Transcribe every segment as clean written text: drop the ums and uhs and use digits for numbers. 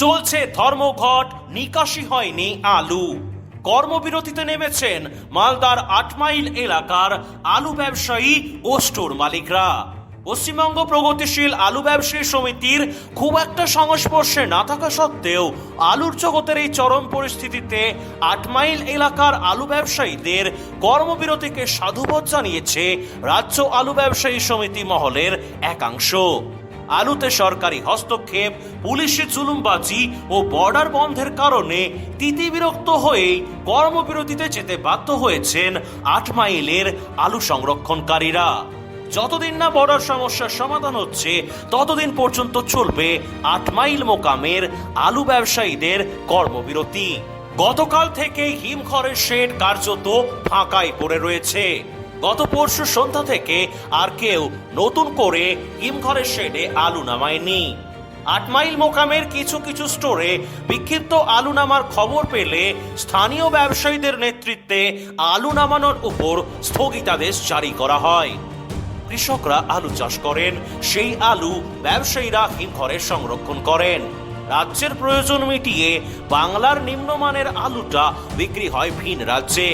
চলছে ধর্মঘট, নিকাশি হয়নি আলু। কর্মবিরতিতে নেমেছেন মালদার ৮ মাইল এলাকার আলু ব্যবসায়ী ও স্টোর মালিকরা। পশ্চিমবঙ্গ প্রগতিশীল আলু ব্যবসায়ী সমিতির খুব একটা সংস্পর্শে না থাকা সত্ত্বেও আলুর জগতের এই চরম পরিস্থিতিতে ৮ মাইল এলাকার আলু ব্যবসায়ীদের কর্মবিরতিকে সাধুবাদ জানিয়েছে রাজ্য আলু ব্যবসায়ী সমিতি মহলের একাংশ। আলুতে সরকারি হস্তক্ষেপ, পুলিশি জুলুমবাজি ও বর্ডার বন্ধের কারণে তিতিবিরক্ত হয়ে কর্মবিরতিতে যেতে বাধ্য হয়েছেন ৮ মাইলের আলু সংরক্ষণকারীরা। যতদিন না বর্ডার সমস্যার সমাধান হচ্ছে ততদিন পর্যন্ত চলবে ৮ মাইল মোকামের আলু ব্যবসায়ীদের কর্মবিরতি। গতকাল থেকে হিমঘরের শেড কার্যত ফাঁকাই পড়ে রয়েছে। গত পরশু সন্ধ্যা থেকে আর কেউ নতুন করে হিমঘরের শেডে আলু নামায়নি। ৮ মাইল মোকামের কিছু কিছু স্টোরে বিক্ষিপ্ত আলু নামার খবর পেলে স্থানীয় ব্যবসায়ীদের নেতৃত্বে আলু নামানোর উপর স্থগিতাদেশ জারি করা হয়। কৃষকরা আলু চাষ করেন, সেই আলু ব্যবসায়ীরা হিমঘরে সংরক্ষণ করেন। রাজ্যের প্রয়োজন মিটিয়ে বাংলার নিম্নমানের আলুটা বিক্রি হয় ভিন রাজ্যে।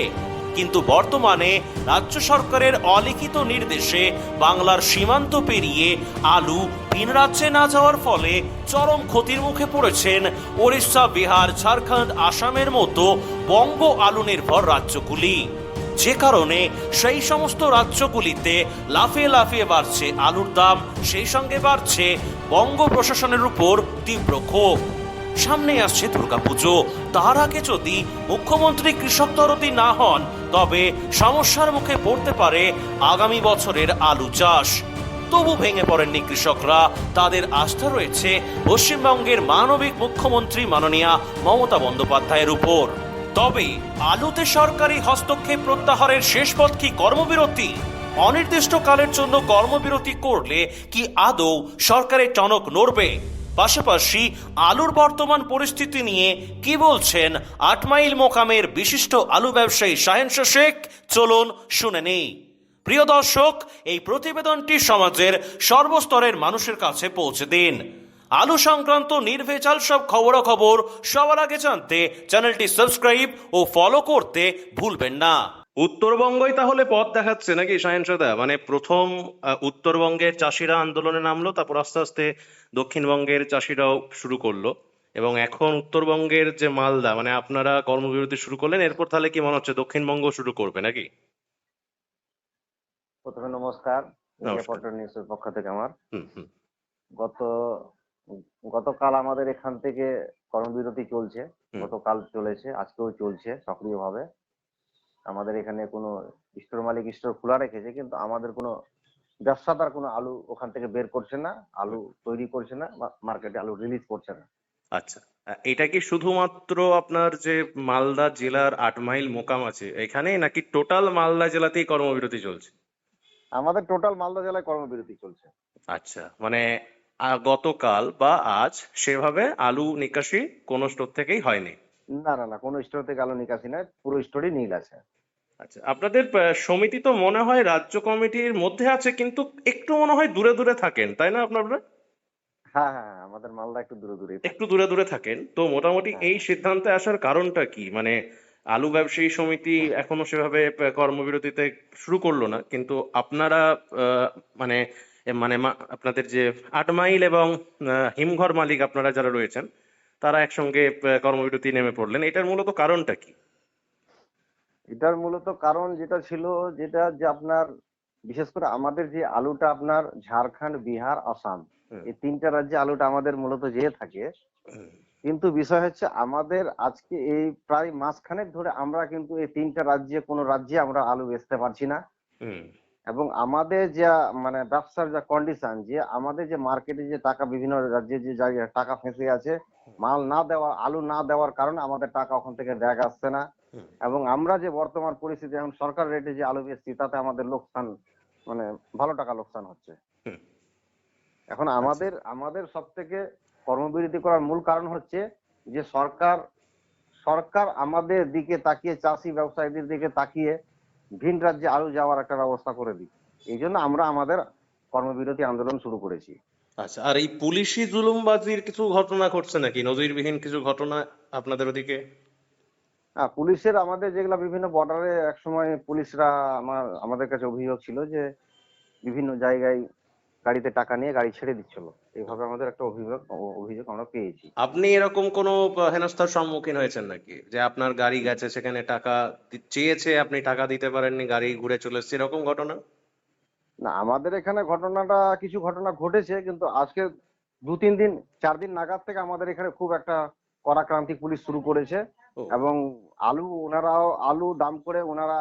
কিন্তু বর্তমানে রাজ্য সরকারের অলিখিত নির্দেশে বাংলার সীমান্ত পেরিয়ে আলু ভিন রাজ্যে না যাওয়ার ফলে চরম ক্ষতির মুখে পড়েছেন ওড়িশা, বিহার, ঝাড়খণ্ড, আসামের মতো বঙ্গ আলু নির্ভর রাজ্যগুলি। যে কারণে সেই সমস্ত রাজ্যগুলিতে লাফিয়ে লাফিয়ে বাড়ছে আলুর দাম, সেই সঙ্গে বাড়ছে বঙ্গ প্রশাসনের উপর তীব্র ক্ষোভ। সামনে আসছে দুর্গাপুজো, তার আগে যদি মুখ্যমন্ত্রী কৃষক দরদি না হন তবে সমস্যার মুখে পড়তে পারে আগামী বছরের আলু চাষ। তবু ভেঙে পড়েননি কৃষকরা, তাদের আস্থা রয়েছে পশ্চিমবঙ্গের মানবিক মুখ্যমন্ত্রী মাননীয়া মমতা বন্দ্যোপাধ্যায়ের উপর। তবে আলুতে সরকারি হস্তক্ষেপ প্রত্যাহারের শেষ পথ কি কর্মবিরতি? অনির্দিষ্টকালের জন্য কর্মবিরতি করলে কি আদৌ সরকারের টনক নড়বে? পাশাপাশি আলুর বর্তমান পরিস্থিতি নিয়ে কি বলছেন ৮ মাইল মোকামের বিশিষ্ট আলু ব্যবসায়ী শাহেন শেখ? চলুন শুনে নেই। প্রিয় দর্শক, এই প্রতিবেদনটি সমাজের সর্বস্তরের মানুষের কাছে পৌঁছে দিন। আলু সংক্রান্ত নির্ভেজাল সব খবরাখবর সবার আগে জানতে চ্যানেলটি সাবস্ক্রাইব ও ফলো করতে ভুলবেন না। উত্তরবঙ্গই তাহলে পথ দেখাচ্ছে নাকি সাহেনসাদা? মানে প্রথম উত্তরবঙ্গের চাষিরা আন্দোলনে নামলো, তারপর আস্তে আস্তে দক্ষিণবঙ্গের চাষিরাও শুরু করলো, এবং এখন উত্তরবঙ্গের যে মালদা, মানে আপনারা কর্মবিরতি শুরু করলেন, এরপর তাহলে কি মনে হচ্ছে দক্ষিণবঙ্গ শুরু করবে নাকি? প্রথমে নমস্কার, ইন্ডিয়া নমস্কার। পল্টন নিউজের পক্ষ থেকে আমার হুম হুম। গত গতকাল আমাদের এখান থেকে কর্মবিরতি চলছে। হুম। গতকাল চলেছে, আজকেও চলছে সক্রিয়ভাবে। আমাদের এখানে কোনো স্টোর মালিক স্টোর খোলা রেখেছে, কিন্তু আমাদের কোনো ব্যবসাদার কোনো আলু ওখান থেকে বের করছে না, আলু তৈরি করছে না, মার্কেটে আলু রিলিজ করছে না। আচ্ছা, এটা কি শুধুমাত্র আপনার যে মালদা জেলার ৮ মাইল মোকাম আছে এখানেই, নাকি টোটাল মালদা জেলাতেই কর্মবিরতি চলছে? আমাদের টোটাল মালদা জেলায় কর্মবিরতি চলছে। আচ্ছা, মানে গতকাল বা আজ সেভাবে আলু নিকাশি কোনো স্টোর থেকেই হয়নি? না না না, কোনো স্টোর থেকে আলু নিকাশি নাই, পুরো স্টোরই নীল আছে। আচ্ছা, আপনাদের সমিতি তো মনে হয় রাজ্য কমিটির মধ্যে আছে, কিন্তু একটু মনে হয় দূরে দূরে থাকেন, তাই না আপনারা? হ্যাঁ হ্যাঁ হ্যাঁ, আমাদের মালদা একটু দূরে দূরেই থাকে। একটু দূরে দূরে থাকেন তো মোটামুটি হ্যাঁ, এই সিদ্ধান্তে আসার কারণটা কি? মানে আলু ব্যবসায়ী সমিতি এখনো সেভাবে কর্মবিরতিতে শুরু করলো না, কিন্তু আপনারা মানে আপনাদের যে ৮ মাইল এবং হিমঘর মালিক আপনারা যারা রয়েছেন তারা একসঙ্গে কর্মবিরতি নেমে পড়লেন, এটার মূলত কারণটা কি? এটার মূলত কারণ যেটা ছিল, যেটা যে আপনার বিশেষ করে আমাদের যে আলুটা আপনার ঝাড়খণ্ড, বিহার, আসাম, হুম, এই তিনটা রাজ্যে আলুটা আমাদের মূলত যেয়ে থাকে। হুম, কিন্তু বিষয় হচ্ছে আমাদের আজকে এই প্রায় মাসখানেক ধরে আমরা কিন্তু এই তিনটা রাজ্যে কোনো রাজ্যে আমরা আলু বেচতে পারছি না। হুম, এবং আমাদের যা মানে ব্যবসার যা কন্ডিশন, যে আমাদের যে মার্কেটে যে টাকা বিভিন্ন রাজ্যে যে জায়গায় টাকা ফেঁসে আছে, মাল না দেওয়া, আলু না দেওয়ার কারণে আমাদের টাকা ওখান থেকে ব্যাগ আসছে না। হুম, এবং আমরা যে বর্তমান পরিস্থিতি এখন সরকার রেটে যে আলু বেচছি, তাতে আমাদের লোকসান, মানে ভালো টাকা লোকসান হচ্ছে। হুম। এখন আচ্ছা। আমাদের সব থেকে কর্মবিরতি করার মূল কারণ হচ্ছে যে সরকার সরকার আমাদের দিকে তাকিয়ে, চাষি ব্যবসায়ীদের দিকে তাকিয়ে ভিন রাজ্যে আলু যাওয়ার একটা ব্যবস্থা করে দিক। এই জন্য আমরা আমাদের কর্মবিরতি আন্দোলন শুরু করেছি। আচ্ছা, আর এই পুলিশি জুলুমবাজির কিছু ঘটনা ঘটছে নাকি, নজিরবিহীন কিছু ঘটনা আপনাদের ওদিকে? হ্যাঁ, পুলিশের আমাদের যেগুলা বিভিন্ন বর্ডারে একসময় পুলিশরা আমাদের কাছে অভিযোগ ছিল যে বিভিন্ন জায়গায় গাড়িতে টাকা নিয়ে গাড়ি ছেড়ে দিচ্ছিল। এইভাবে আমাদের একটা অভিযোগ আমরা পেয়েছি। আপনি এরকম কোনো হেনস্থার সম্মুখীন হয়েছেন নাকি, যে আপনার গাড়ি গেছে সেখানে টাকা চেয়েছে, আপনি টাকা দিতে পারেননি, গাড়ি ঘুরে চলে এসেছে, এরকম ঘটনা? না, আমাদের এখানে কিছু ঘটনা ঘটেছে, কিন্তু আজকে 2-3 দিন 4 দিন নাগাদ থেকে আমাদের এখানে খুব একটা কড়াক্রান্তি পুলিশ শুরু করেছে। ও, এবং আলু দাম করে ওনারা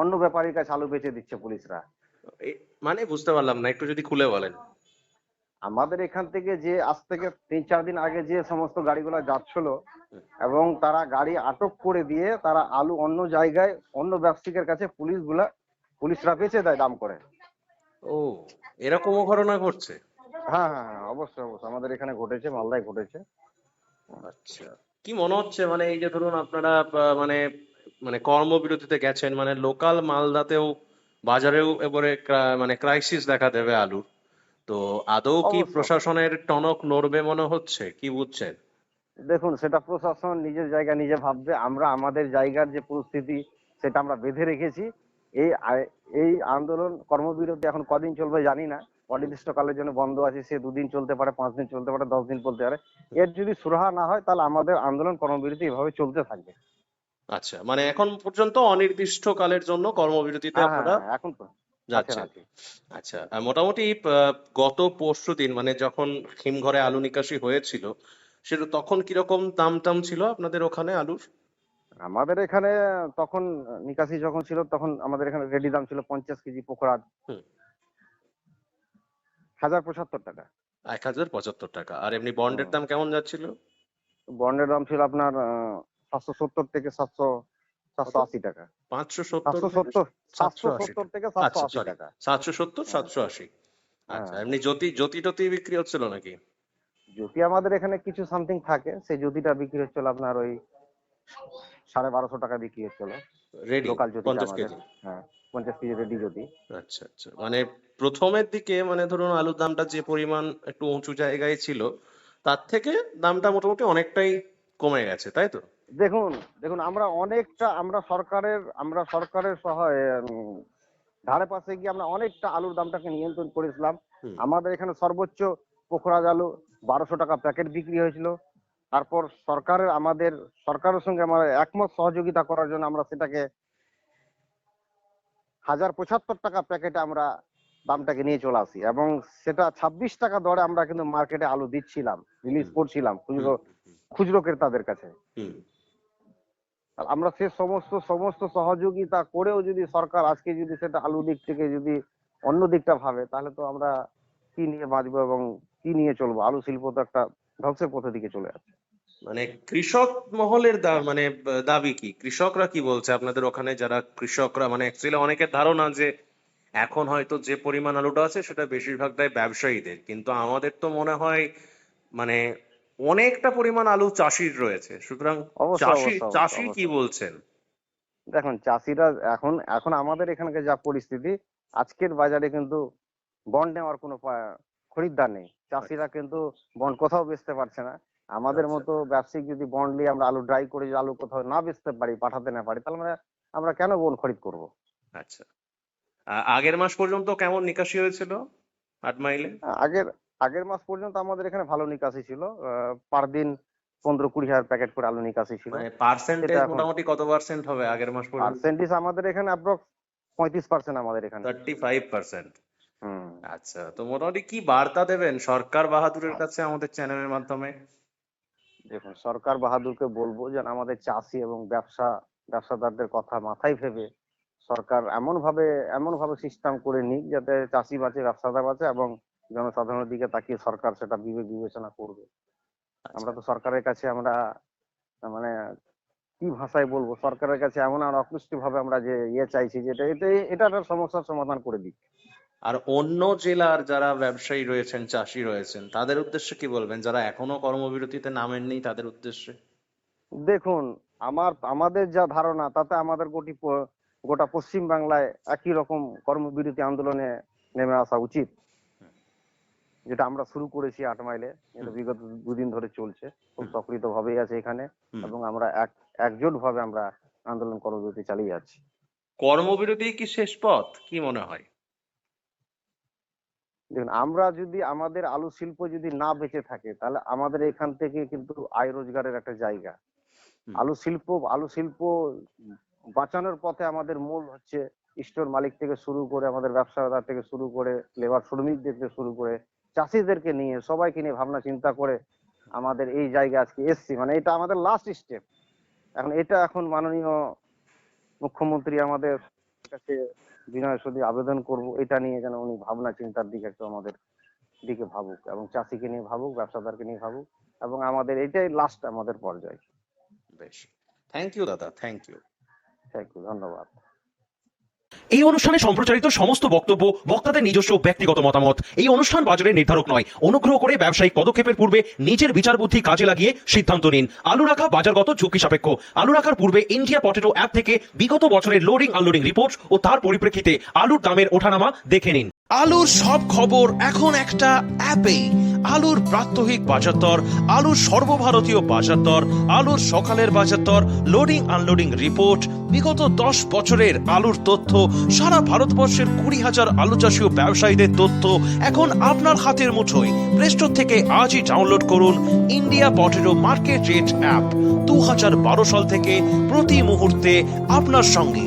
অন্য ব্যাপারীর কাছে আলু বেচে দিচ্ছে পুলিশরা। মানে বুঝতে পারলাম না, একটু যদি খুলে বলেন। আমাদের এখান থেকে যে আজ থেকে 3-4 দিন আগে যে সমস্ত গাড়িগুলো যাচ্ছিল, এবং তারা গাড়ি আটক করে দিয়ে তারা আলু অন্য জায়গায় অন্য ব্যবসায়ীদের কাছে পুলিশরা বেচে দেয় দাম করে। ও, এরকমও ঘটনা ঘটছে? হ্যাঁ, হ্যাঁ, হ্যাঁ, অবশ্যই অবশ্যই আমাদের এখানে ঘটেছে, মালদায় ঘটেছে। আচ্ছা, কি মনে হচ্ছে, মানে এই যে ধরুন আপনারা মানে মানে কর্মবিরতিতে গেছেন, মানে লোকাল মালদাতেও বাজারেও এবারে মানে ক্রাইসিস দেখা দেবে আলুর, তো আদৌ কি অবশ্য প্রশাসনের টনক নড়বে মনে হচ্ছে, কি বুঝছেন? দেখুন, সেটা প্রশাসন নিজের জায়গা নিজে ভাববে। আমরা আমাদের জায়গার যে পরিস্থিতি সেটা আমরা বেঁধে রেখেছি। এই আন্দোলন কর্মবিরতি এখন কদিন চলবে জানি না। অনির্দিষ্টকালের জন্য বন্ধ আছে, সে 2 দিন চলতে পারে, 5 দিন চলতে পারে, 10 দিন চলতে পারে। এর যদি সুরাহা না হয় তাহলে আমাদের আন্দোলন কর্মবিরতি এভাবে চলতে থাকবে। আচ্ছা, মানে এখন পর্যন্ত অনির্দিষ্টকালের জন্য কর্মবিরতিতে হ্যাঁ, হ্যাঁ, আপনারা হ্যাঁ, এখন তো আছেন যাচ্ছেন? আছে। আচ্ছা, মোটামুটি গত পরশুদিন মানে যখন হিমঘরে আলু নিকাশি হয়েছিল, সেটা তখন কিরকম দাম টাম ছিল আপনাদের ওখানে আলুর? আমাদের এখানে তখন নিকাশি যখন ছিল তখন আমাদের এখানে রেডি দাম ছিল 50 কেজি পোকরা হুম, 1075 টাকা। 1075 টাকা। আর এমনি বন্ডের দাম কেমন যাচ্ছিল? বন্ডের দাম ছিল আপনার 770 থেকে 780 টাকা। 570 থেকে 770 780 770 টাকা? থেকে আচ্ছা, 780 সরি, টাকা 770 হ্যাঁ, 780। আচ্ছা, হ্যাঁ। এমনি জ্যোতি জ্যোতি টতি বিক্রি হচ্ছিল নাকি? জ্যোতি আমাদের এখানে কিছু সামথিং থাকে, সেই জ্যোতিটা বিক্রি হচ্ছিল আপনার ওই 1250 টাকা বিক্রি হচ্ছিল। রেডি লোকাল জ্যোতিটা 50 আমাদের। কেজি? হ্যাঁ, 50 কেজি রেডি জ্যোতি। আচ্ছা, আচ্ছা, মানে প্রথমের দিকে মানে ধরুন আলুর দামটা যে পরিমাণ একটু উঁচু জায়গায় ছিল, তার থেকে দামটা মোটামুটি অনেকটাই কমে গেছে, তাই তো? দেখুন দেখুন আমরা সরকারের সহায় ধারে পাশে গিয়ে আমরা অনেকটা আলুর দামটাকে নিয়ন্ত্রণ করেছিলাম। হুম। আমাদের এখানে সর্বোচ্চ পোখরাজ আলু 1200 টাকা প্যাকেট বিক্রি হয়েছিল। তারপর সরকারের সঙ্গে আমরা একমত সহযোগিতা করার জন্য আমরা সেটাকে 1075 টাকা প্যাকেটে আমরা দামটাকে নিয়ে চলে আসি, এবং সেটা 26 টাকা দরে আমরা কিন্তু মার্কেটে আলু দিচ্ছিলাম, রিলিজ হুম, করছিলাম হুম, খুচরো হুম, খুচরো ক্রেতাদের কাছে। হুম। আর আমরা সে সমস্ত সহযোগিতা করেও যদি সরকার আজকে যদি সেটা আলু দিক থেকে যদি অন্য দিকটা ভাবে, তাহলে তো আমরা কি নিয়ে বাঁচবো এবং কি নিয়ে চলবো? আলু শিল্প তো একটা ধ্বংসের পথের দিকে চলে যাচ্ছে। মানে কৃষক মহলের মানে দাবি কি, কৃষকরা কি বলছে আপনাদের ওখানে, যারা কৃষকরা, মানে অ্যাকচুয়ালি অনেকের ধারণা যে এখন হয়তো যে পরিমাণ আলুটা আছে সেটা বেশিরভাগটাই ব্যবসায়ীদের, কিন্তু আমাদের তো মনে হয় মানে অনেকটা পরিমাণ আলু চাষির রয়েছে, সুতরাং অবশ্যই চাষি অবশ্যই অবশ্যই চাষি কি অবশ্যই বলছেন? দেখুন, চাষিরা এখন এখন আমাদের এখানকার যা পরিস্থিতি, আজকের বাজারে কিন্তু বন্ড নেওয়ার কোনো খরিদ্দার নেই। চাষিরা কিন্তু বন্ড কোথাও বেচতে পারছে না। আমাদের আচ্ছা, মতো ব্যবসায়িক যদি বন্ড নিয়ে আমরা আলু ড্রাই করে যদি আলু কোথাও না বেচতে পারি, পাঠাতে না পারি, তাহলে আমরা কেন বন্ড খরিদ করব? আচ্ছা। আগের মাস পর্যন্ত কেমন নিকাশি হয়েছিল 8 মাইলে? আগের আগের মাস পর্যন্ত আমাদের এখানে ভালো নিকাশি ছিল। পার দিন 15-20 হাজার প্যাকেট করে আলু নিকাশি ছিল। মানে সেটা পার্সেন্টেজ এখন মোটামুটি কত পার্সেন্ট হবে আগের মাস পর্যন্ত? পার্সেন্টেজ আমাদের এখানে অ্যাপ্রক্স 35% আমাদের এখানে। 35%? হুম। আচ্ছা, তো মোটামুটি কি বার্তা দেবেন সরকার বাহাদুরের কাছে আমাদের চ্যানেলের মাধ্যমে? দেখুন, সরকার বাহাদুরকে বলবো যেন আমাদের চাষি এবং ব্যবসাদারদের কথা মাথায় ভেবে সরকার এমন ভাবে সিস্টেম করে নিক যাতে চাষি বাঁচে, ব্যবসাদার বাঁচে, এবং জনসাধারণের দিকে তাকিয়ে সরকার সেটা বিবেচনা করবে। আচ্ছা, আমরা তো সরকারের কাছে আমরা মানে কি ভাষায় বলবো, সরকারের কাছে এমন আর অকৃষ্টি ভাবে আমরা যে চাইছি যে এটা একটা সমস্যার সমাধান করে দিক। আর অন্য জেলার যারা ব্যবসায়ী রয়েছেন, চাষি রয়েছেন, তাদের উদ্দেশ্যে কি বলবেন, যারা এখনো কর্মবিরতিতে নামেননি তাদের উদ্দেশ্যে? দেখুন, আমাদের যা ধারণা তাতে আমাদের গোটা পশ্চিম বাংলায় একই রকম কর্মবিরতি আন্দোলনে নেমে আসা উচিত। যেটা আমরা শুরু করেছি 8 মাইলে, এটা বিগত 2 দিন ধরে চলছে, খুব সক্রিয় ভাবেই আছে এখানে, এবং আমরা একজোট ভাবে আমরা আন্দোলন কর্মসূচি চালিয়ে যাচ্ছি। কর্মবিরতি কি শেষ পথ, কি মনে হয়? দেখুন, আমরা যদি আমাদের আলু শিল্প যদি না বেঁচে থাকে, তাহলে আমাদের এখান থেকে কিন্তু আয় রোজগারের একটা জায়গা। আলু শিল্প বাঁচানোর পথে আমাদের মূল হচ্ছে স্টোর মালিক থেকে শুরু করে, আমাদের ব্যবসাদার থেকে শুরু করে, লেবার শ্রমিকদের থেকে শুরু করে, চাষিদেরকে নিয়ে, সবাইকে নিয়ে ভাবনা চিন্তা করে আমাদের এই জায়গায় আজকে এসছি। মানে এটা আমাদের লাস্ট স্টেপ। এখন মাননীয় মুখ্যমন্ত্রী আমাদের কাছে বিনয় শুধু আবেদন করব, এটা নিয়ে যেন উনি ভাবনা চিন্তার দিকে একটু আমাদের দিকে ভাবুক, এবং চাষিকে নিয়ে ভাবুক, ব্যবসাদারকে নিয়ে ভাবুক, এবং আমাদের এটাই লাস্ট আমাদের পর্যায়। বেশ, থ্যাংক ইউ দাদা, থ্যাংক ইউ। ধন্যবাদ। এই অনুষ্ঠানে সম্প্রচারিত সমস্ত বক্তব্য বক্তাদের নিজস্ব ব্যক্তিগত মতামত। এই অনুষ্ঠান বাজারের নির্ধারক নয়। অনুগ্রহ করে ব্যবসায়িক পদক্ষেপের পূর্বে নিজের বিচার বুদ্ধি কাজে লাগিয়ে সিদ্ধান্ত নিন। আলু রাখা বাজারগত ঝুঁকি সাপেক্ষ। আলু রাখার পূর্বে ইন্ডিয়া পটেটো অ্যাপ থেকে বিগত বছরের লোডিং আনলোডিং রিপোর্ট ও তার পরিপ্রেক্ষিতে আলুর দামের ওঠানামা দেখে নিন। আলুর সব খবর এখন একটা অ্যাপেই। আলুর প্রাত্যহিক বাজার দর, আলুর সর্বভারতীয় বাজার দর, আলুর সকালের বাজার দর, লোডিং আনলোডিং রিপোর্ট, বিগত 10 বছরের আলুর তথ্য, সারা ভারতবর্ষের 20,000 আলু চাষী ও ব্যবসায়ীদের তথ্য এখন আপনার হাতের মুঠোয়। প্লে স্টোর থেকে আজই ডাউনলোড করুন India potato market rate app. 2012 সাল থেকে প্রতি মুহূর্তে আপনার সঙ্গে।